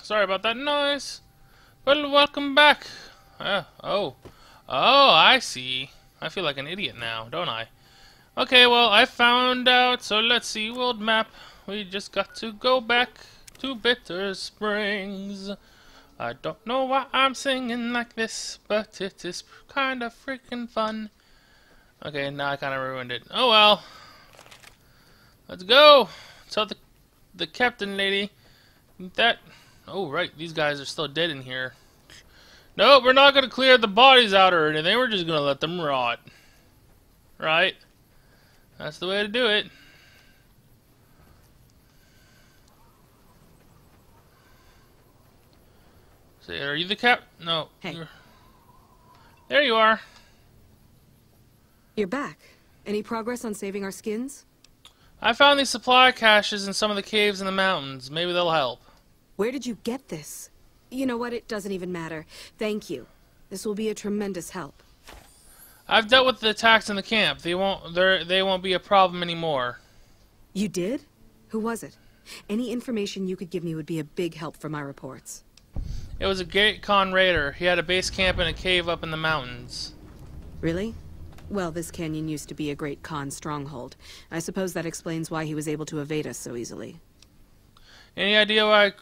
Sorry about that noise. Well, welcome back. Oh, I see. I feel like an idiot now, don't I? Okay, well, I found out, so let's see. World map. We just got to go back to Bitter Springs. I don't know why I'm singing like this, but it is kind of freaking fun. Okay, now I kind of ruined it. Oh well. Let's go. Tell the captain lady that... Oh, right, these guys are still dead in here. Nope, we're not going to clear the bodies out or anything. We're just going to let them rot. Right? That's the way to do it. So, are you the cap? No. Hey. There you are. You're back. Any progress on saving our skins? I found these supply caches in some of the caves in the mountains. Maybe they'll help. Where did you get this? You know what? It doesn't even matter. Thank you. This will be a tremendous help. I've dealt with the attacks in the camp. They won't be a problem anymore. You did? Who was it? Any information you could give me would be a big help for my reports. It was a Great Khan raider. He had a base camp in a cave up in the mountains. Really? Well, this canyon used to be a Great Khan stronghold. I suppose that explains why he was able to evade us so easily. Any idea why...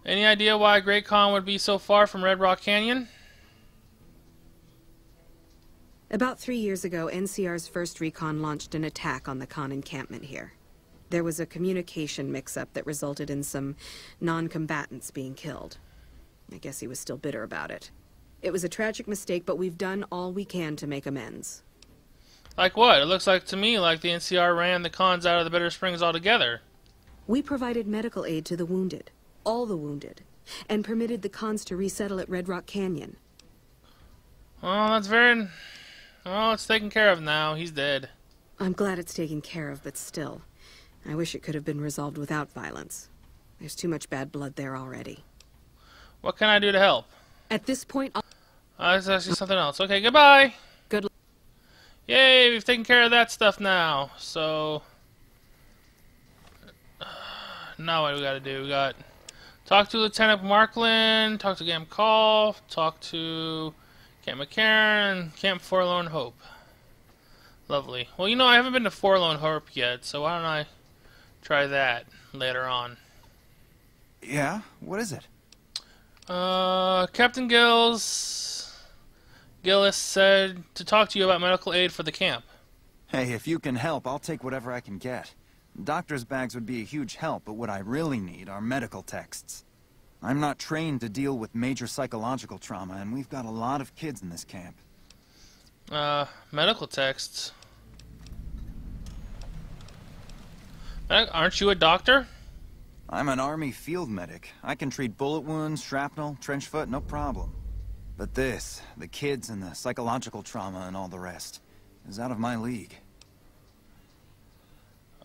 Any idea why Great Khan would be so far from Red Rock Canyon? About 3 years ago, NCR's first recon launched an attack on the Khan encampment here. There was a communication mix-up that resulted in some non-combatants being killed. I guess he was still bitter about it. It was a tragic mistake, but we've done all we can to make amends. Like what? It looks like to me like the NCR ran the Khans out of the Bitter Springs altogether. We provided medical aid to the wounded. All the wounded, and permitted the Khans to resettle at Red Rock Canyon. Oh, that's very... Oh, it's taken care of now. He's dead. I'm glad it's taken care of, but still, I wish it could have been resolved without violence. There's too much bad blood there already. What can I do to help? At this point, Let's ask you something else. Okay, goodbye. Good luck. Yay, we've taken care of that stuff now. So... Now what do we gotta do? We got... Talk to Lieutenant Markland, talk to Camp Call, talk to Camp McCarran, Camp Forlorn Hope. Lovely. Well, you know, I haven't been to Forlorn Hope yet, so why don't I try that later on. Yeah? What is it? Captain Gillis said to talk to you about medical aid for the camp. Hey, if you can help, I'll take whatever I can get. Doctor's bags would be a huge help, but what I really need are medical texts. I'm not trained to deal with major psychological trauma, and we've got a lot of kids in this camp. Medical texts. Aren't you a doctor? I'm an Army field medic. I can treat bullet wounds, shrapnel, trench foot, no problem. But this, the kids and the psychological trauma and all the rest, is out of my league.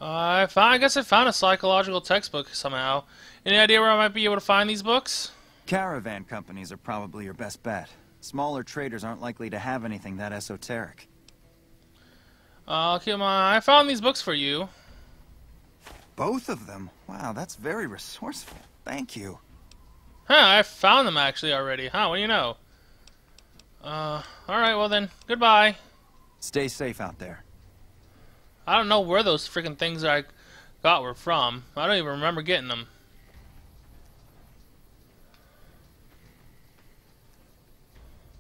I guess I found a psychological textbook somehow. Any idea where I might be able to find these books? Caravan companies are probably your best bet. Smaller traders aren't likely to have anything that esoteric. Come on, I found these books for you. Both of them? Wow, that's very resourceful. Thank you. Huh, I found them actually already. Huh, what do you know? Alright, well then, goodbye. Stay safe out there. I don't know where those freaking things I got were from. I don't even remember getting them.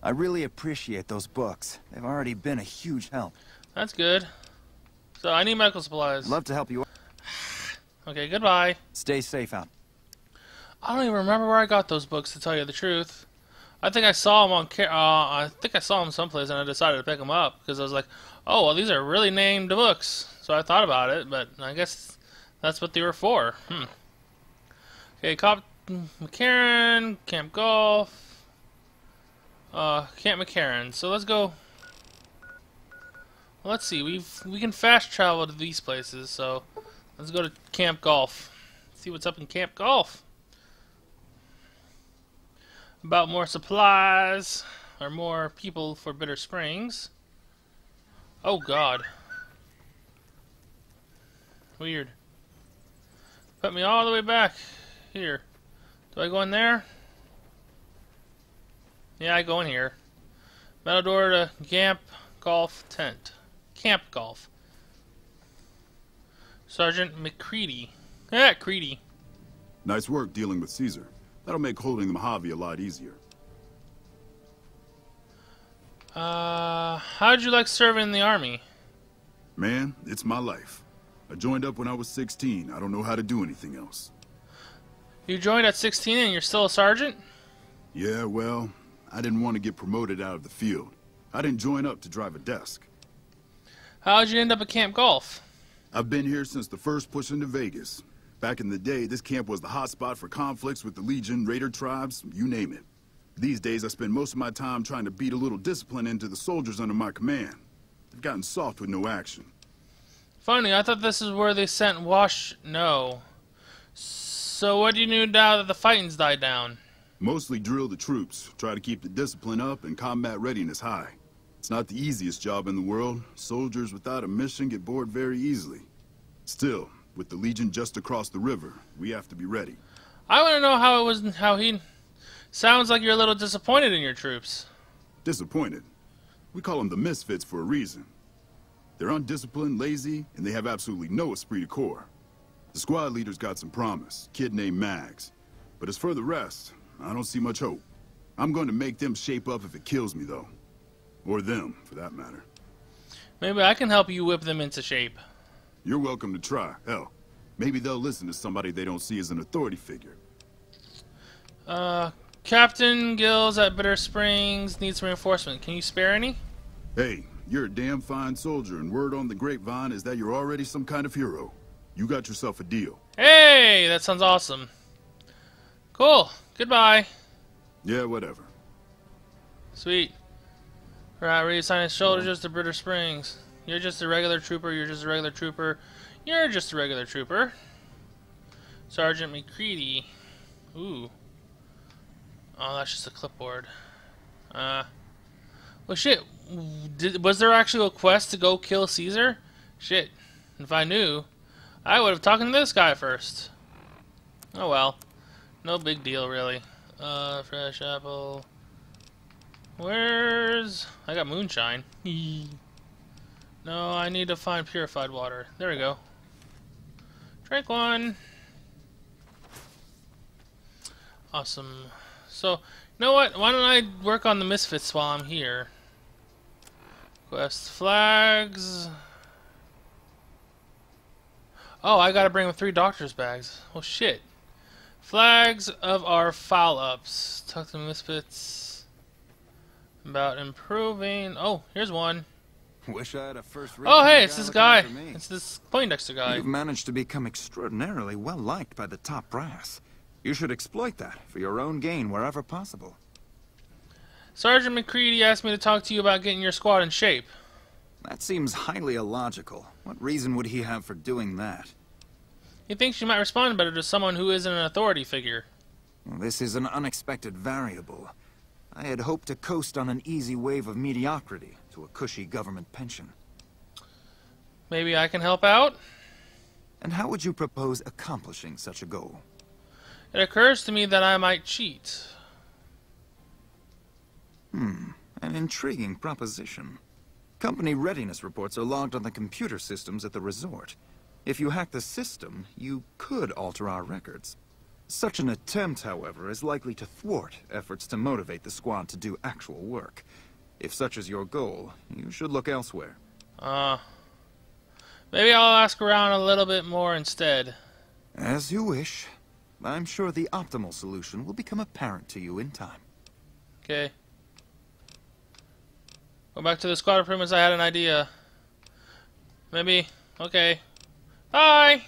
I really appreciate those books. They've already been a huge help. That's good. So I need medical supplies. Love to help you. Okay, goodbye. Stay safe out. I don't even remember where I got those books, to tell you the truth. I think I saw them on I think I saw them someplace and I decided to pick them up because I was like, oh, well, these are really named books. So I thought about it, but I guess that's what they were for. Okay, McCarran, Camp Golf, Camp McCarran. So let's go. Well, let's see. We can fast travel to these places. So let's go to Camp Golf. See what's up in Camp Golf. About more supplies or more people for Bitter Springs. Oh God. Weird. Put me all the way back here. Do I go in there? Yeah, I go in here. Metal door to Camp Golf tent. Camp Golf. Sergeant McCready. Yeah, Creedy. Nice work dealing with Caesar. That'll make holding the Mojave a lot easier. How'd you like serving in the army? Man, it's my life. I joined up when I was 16. I don't know how to do anything else. You joined at 16 and you're still a sergeant? Yeah, well, I didn't want to get promoted out of the field. I didn't join up to drive a desk. How'd you end up at Camp Golf? I've been here since the first push into Vegas. Back in the day, this camp was the hotspot for conflicts with the Legion, Raider tribes, you name it. These days, I spend most of my time trying to beat a little discipline into the soldiers under my command. They've gotten soft with no action. Funny, I thought this is where they sent No. So what do you do now that the fighting's died down? Mostly drill the troops, try to keep the discipline up and combat readiness high. It's not the easiest job in the world. Soldiers without a mission get bored very easily. Still, with the Legion just across the river, we have to be ready. I want to know how he... Sounds like you're a little disappointed in your troops. Disappointed? We call them the misfits for a reason. They're undisciplined, lazy, and they have absolutely no esprit de corps. The squad leader's got some promise, kid named Mags. But as for the rest, I don't see much hope. I'm going to make them shape up if it kills me, though. Or them, for that matter. Maybe I can help you whip them into shape. You're welcome to try. Hell, maybe they'll listen to somebody they don't see as an authority figure. Captain Gills at Bitter Springs needs reinforcement. Can you spare any? Hey, you're a damn fine soldier, and word on the grapevine is that you're already some kind of hero. You got yourself a deal. Hey, that sounds awesome. Cool. Goodbye. Yeah, whatever. Sweet. Right, reassign his soldiers to Bitter Springs. You're just a regular trooper, you're just a regular trooper. You're just a regular trooper. Sergeant McCready. Ooh. Oh, that's just a clipboard. Well, shit. Was there actually a quest to go kill Caesar? Shit. If I knew, I would have talked to this guy first. Oh well. No big deal, really. Fresh apple. Where's... I got moonshine. No, I need to find purified water. There we go. Drink one. Awesome. So, you know what? Why don't I work on the misfits while I'm here? Quest flags. Oh, I gotta bring 3 doctor's bags. Oh shit. Flags of our foul-ups. Talk to the misfits about improving. Oh, here's one. Wish I had a first-rate. Oh, hey, it's this guy. It's this Poindexter guy. You've managed to become extraordinarily well-liked by the top brass. You should exploit that for your own gain wherever possible. Sergeant McCready asked me to talk to you about getting your squad in shape. That seems highly illogical. What reason would he have for doing that? He thinks you might respond better to someone who isn't an authority figure. Well, this is an unexpected variable. I had hoped to coast on an easy wave of mediocrity to a cushy government pension. Maybe I can help out? And how would you propose accomplishing such a goal? It occurs to me that I might cheat. An intriguing proposition. Company readiness reports are logged on the computer systems at the resort. If you hack the system, you could alter our records. Such an attempt, however, is likely to thwart efforts to motivate the squad to do actual work. If such is your goal, you should look elsewhere. Maybe I'll ask around a little bit more instead. As you wish. I'm sure the optimal solution will become apparent to you in time. Okay. Go back to the squad improvements. I had an idea. Maybe. Okay. Bye!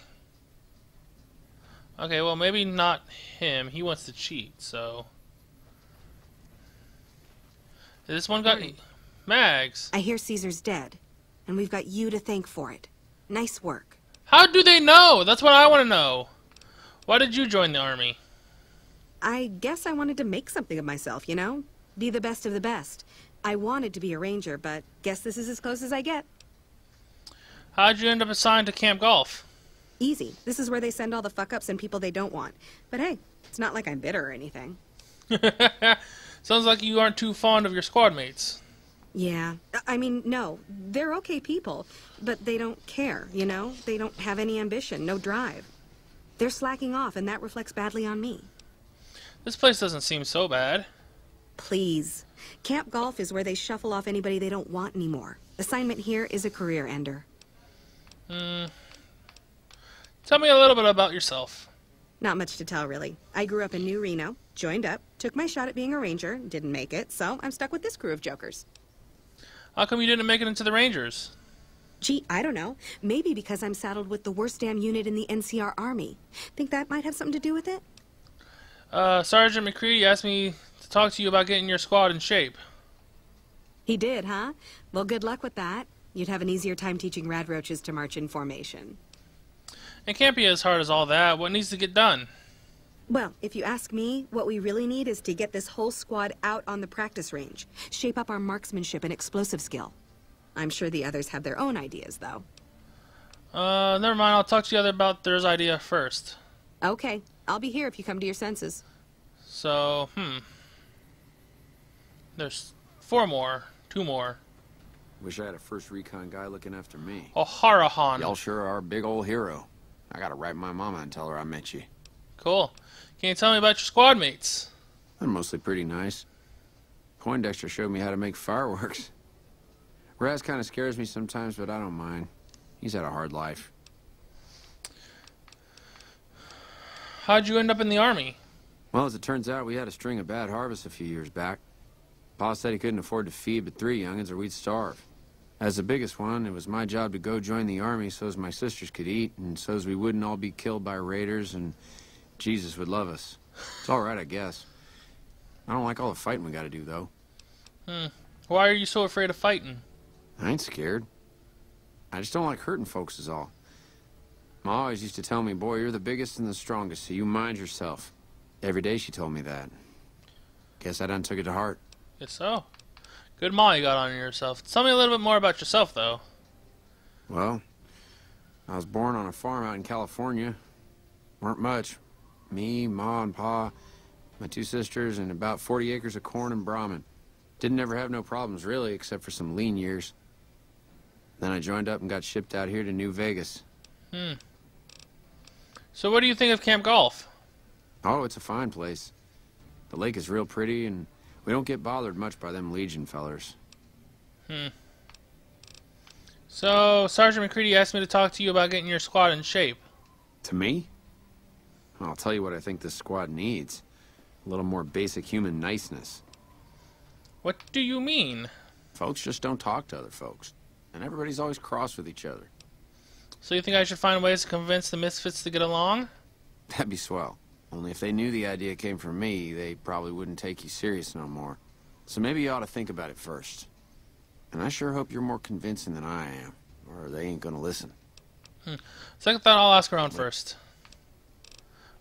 Okay, well, maybe not him. He wants to cheat, so... This one got... Mags! I hear Caesar's dead, and we've got you to thank for it. Nice work. How do they know? That's what I want to know. Why did you join the army? I guess I wanted to make something of myself, you know? Be the best of the best. I wanted to be a ranger, but guess this is as close as I get. How'd you end up assigned to Camp Golf? Easy. This is where they send all the fuck-ups and people they don't want. But hey, it's not like I'm bitter or anything. Sounds like you aren't too fond of your squad mates. Yeah. I mean, no. They're okay people, but they don't care, you know? They don't have any ambition, no drive. They're slacking off, and that reflects badly on me. This place doesn't seem so bad. Please. Camp Golf is where they shuffle off anybody they don't want anymore. Assignment here is a career ender. Tell me a little bit about yourself. Not much to tell, really. I grew up in New Reno, joined up, took my shot at being a ranger, didn't make it, so I'm stuck with this crew of jokers. How come you didn't make it into the Rangers? Gee, I don't know. Maybe because I'm saddled with the worst damn unit in the NCR Army. Think that might have something to do with it? Sergeant McCready asked me to talk to you about getting your squad in shape. He did, huh? Well, good luck with that. You'd have an easier time teaching rad roaches to march in formation. It can't be as hard as all that. What needs to get done? Well, if you ask me, what we really need is to get this whole squad out on the practice range. Shape up our marksmanship and explosive skill. I'm sure the others have their own ideas, though. Never mind. I'll talk to the other about their idea first. Okay. I'll be here if you come to your senses. So, There's 4 more. 2 more. Wish I had a first recon guy looking after me. O'Harahan. Y'all sure are a big old hero. I gotta write my mama and tell her I met you. Cool. Can you tell me about your squad mates? They're mostly pretty nice. Poindexter showed me how to make fireworks. Raz kind of scares me sometimes, but I don't mind. He's had a hard life. How'd you end up in the Army? Well, as it turns out, we had a string of bad harvests a few years back. Pa said he couldn't afford to feed but 3 youngins or we'd starve. As the biggest one, it was my job to go join the Army so's my sisters could eat and so's we wouldn't all be killed by raiders and Jesus would love us. It's all right, I guess. I don't like all the fighting we gotta do, though. Why are you so afraid of fighting? I ain't scared. I just don't like hurting folks is all. Ma always used to tell me, boy, you're the biggest and the strongest, so you mind yourself. Every day she told me that. Guess I done took it to heart. Guess so. Good ma you got on yourself. Tell me a little bit more about yourself, though. Well, I was born on a farm out in California. Weren't much. Me, Ma, and Pa, my 2 sisters, and about 40 acres of corn and Brahmin. Didn't ever have no problems, really, except for some lean years. Then I joined up and got shipped out here to New Vegas. So what do you think of Camp Golf? Oh, it's a fine place. The lake is real pretty, and we don't get bothered much by them Legion fellers. So, Sergeant McCready asked me to talk to you about getting your squad in shape. To me? I'll tell you what I think this squad needs. A little more basic human niceness. What do you mean? Folks just don't talk to other folks. And everybody's always cross with each other. So you think I should find ways to convince the misfits to get along? That'd be swell. Only if they knew the idea came from me, they probably wouldn't take you serious no more. So maybe you ought to think about it first. And I sure hope you're more convincing than I am, or they ain't gonna listen. Second thought, I'll ask around first.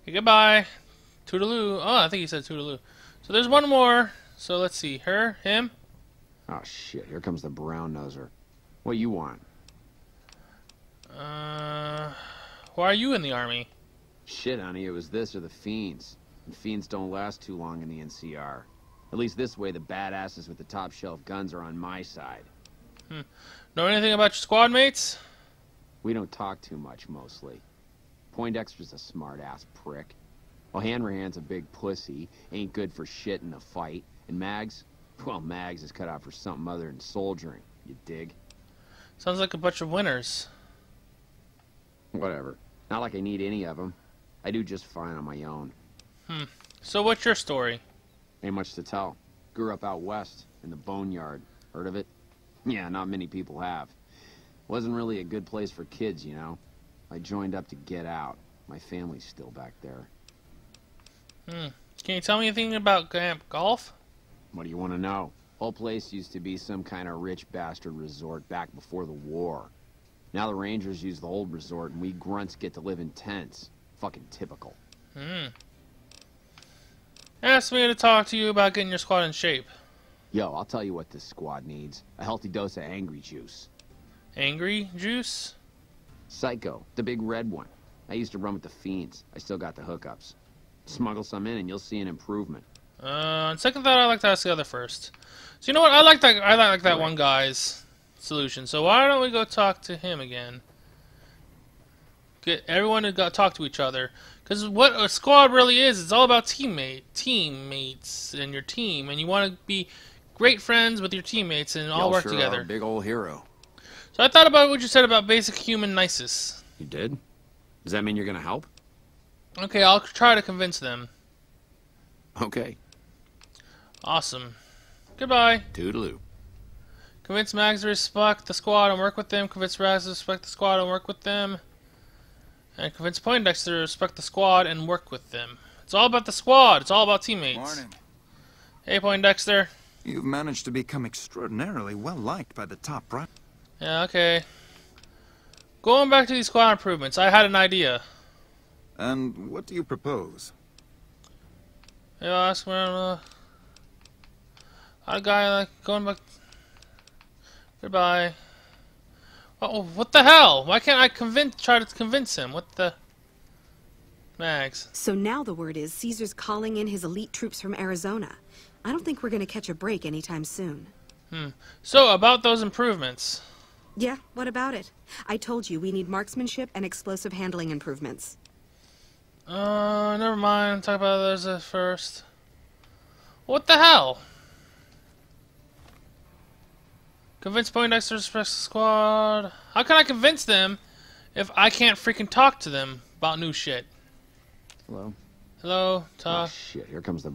Okay, goodbye. Toodaloo. Oh, I think he said toodaloo. So there's one more. So let's see. Her, him. Oh shit, here comes the brown noser. What you want? Why are you in the Army? Shit, honey, it was this or the Fiends. And Fiends don't last too long in the NCR. At least this way the badasses with the top shelf guns are on my side. Know anything about your squad mates? We don't talk too much, mostly. Poindexter's a smart-ass prick. Well, Hanrahan's a big pussy, ain't good for shit in a fight. And Mags? Well, Mags is cut out for something other than soldiering, you dig? Sounds like a bunch of winners. Whatever. Not like I need any of them. I do just fine on my own. So what's your story? Ain't much to tell. Grew up out west, in the Boneyard. Heard of it? Yeah, not many people have. Wasn't really a good place for kids, you know. I joined up to get out. My family's still back there. Can you tell me anything about Camp Golf? What do you want to know? Whole place used to be some kind of rich bastard resort back before the war. Now the Rangers use the old resort and we grunts get to live in tents. Fucking typical. Asked me to talk to you about getting your squad in shape. Yo, I'll tell you what this squad needs. A healthy dose of angry juice. Angry juice? Psycho, the big red one. I used to run with the fiends. I still got the hookups. Smuggle some in and you'll see an improvement. On second thought, I'd like to ask the other first. So you know what? I like that. I like that one guy's solution. So why don't we go talk to him again? Get everyone to go talk to each other. Because what a squad really is, it's all about teammates and your team, and you want to be great friends with your teammates and all work together. Are a big old hero. So I thought about what you said about basic human niceness. You did? Does that mean you're gonna help? Okay, I'll try to convince them. Okay. Awesome. Goodbye. Toodaloo. Convince Mags to respect the squad and work with them. Convince Mags to respect the squad and work with them. And convince Poindexter to respect the squad and work with them. It's all about the squad. It's all about teammates. Morning. Hey, Poindexter. You've managed to become extraordinarily well-liked by the top right. Yeah, okay. Going back to these squad improvements, I had an idea. And what do you propose? Yeah, I'll ask where a guy like going back. Goodbye. Oh, what the hell? Why can't I try to convince him? What the... Mags. So now the word is Caesar's calling in his elite troops from Arizona. I don't think we're going to catch a break anytime soon. So, about those improvements. Yeah, what about it? I told you we need marksmanship and explosive handling improvements. Never mind. Talk about those first. What the hell? Convince Poindexter to respect the squad. How can I convince them if I can't freaking talk to them about new shit? Hello? Hello, talk. Oh, shit, here comes the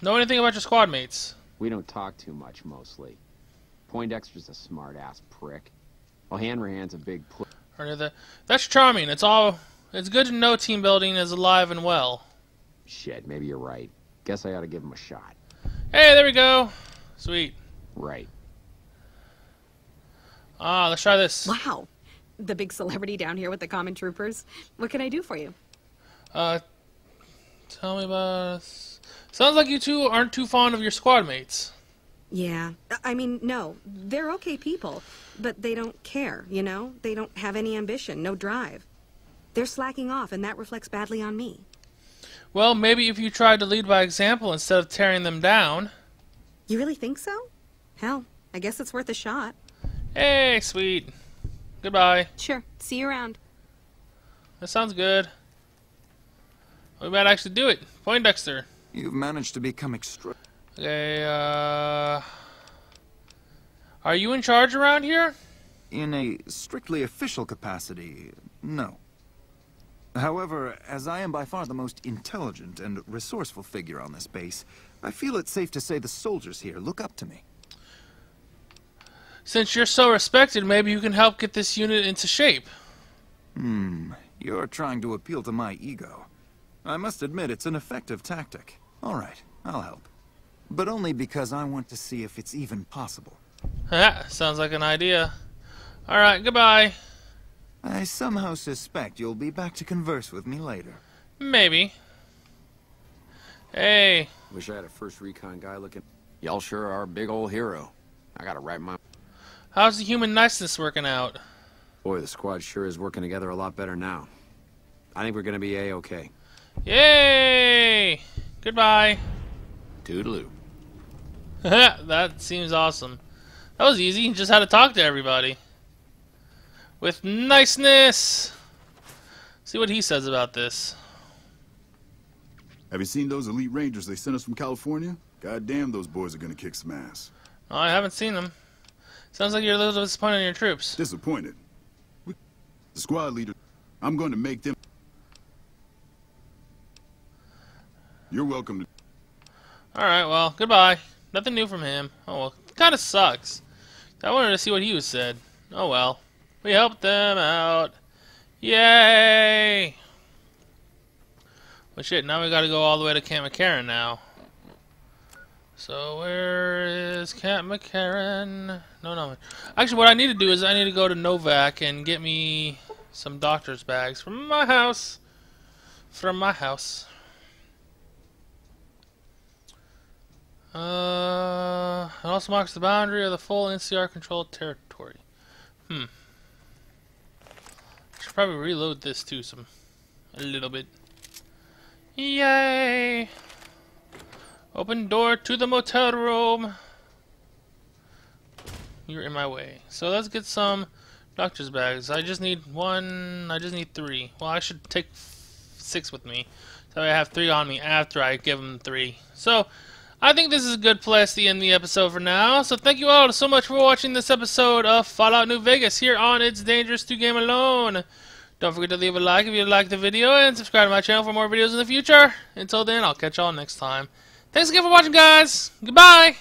Know anything about your squad mates? We don't talk too much, mostly. Poindexter's a smart-ass prick. Well, Hanrahan's a big puss. That's charming. It's good to know team building is alive and well. Shit, maybe you're right. Guess I ought to give him a shot. Hey, there we go. Sweet. Right. Let's try this. Wow. The big celebrity down here with the common troopers. What can I do for you? Tell me about... Sounds like you two aren't too fond of your squad mates. Yeah. I mean, no. They're okay people. But they don't care, you know? They don't have any ambition, no drive. They're slacking off, and that reflects badly on me. Well, maybe if you tried to lead by example instead of tearing them down. You really think so? Hell, I guess it's worth a shot. Hey, sweet. Goodbye. Sure. See you around. That sounds good. We might actually do it. Poindexter. You've managed to become Okay, Are you in charge around here? In a strictly official capacity, no. However, as I am by far the most intelligent and resourceful figure on this base, I feel it's safe to say the soldiers here look up to me. Since you're so respected, maybe you can help get this unit into shape. You're trying to appeal to my ego. I must admit it's an effective tactic. All right, I'll help. But only because I want to see if it's even possible. Sounds like an idea. Alright, goodbye. I somehow suspect you'll be back to converse with me later. Maybe. Hey. Wish I had a first recon guy looking... Y'all sure are a big old hero. I gotta write my... How's the human niceness working out? Boy, the squad sure is working together a lot better now. I think we're gonna be A-okay. Yay! Goodbye. Toodaloo. That seems awesome. That was easy. You just had to talk to everybody. With niceness. See what he says about this. Have you seen those elite rangers they sent us from California? God damn, those boys are gonna kick some ass. Oh, I haven't seen them. Sounds like you're a little disappointed in your troops. Disappointed. The squad leader, I'm going to make them... You're welcome to... Alright, well, goodbye. Nothing new from him. Oh, well, kinda sucks. I wanted to see what he was said. Oh, well. We helped them out. Yay! Well, shit, now we gotta go all the way to Camp McCarran now. So, where is Camp McCarran? No. Actually, what I need to do is I need to go to Novak and get me some doctor's bags from my house. It also marks the boundary of the full NCR-controlled territory. I should probably reload this too, a little bit. Yay! Open door to the motel room. You're in my way. So let's get some doctor's bags. I just need 1. I just need 3. Well, I should take 6 with me, so I have 3 on me after I give them 3. So I think this is a good place to end the episode for now. So thank you all so much for watching this episode of Fallout New Vegas here on It's Dangerous to Game Alone. Don't forget to leave a like if you liked the video, and subscribe to my channel for more videos in the future. Until then, I'll catch y'all next time. Thanks again for watching, guys. Goodbye.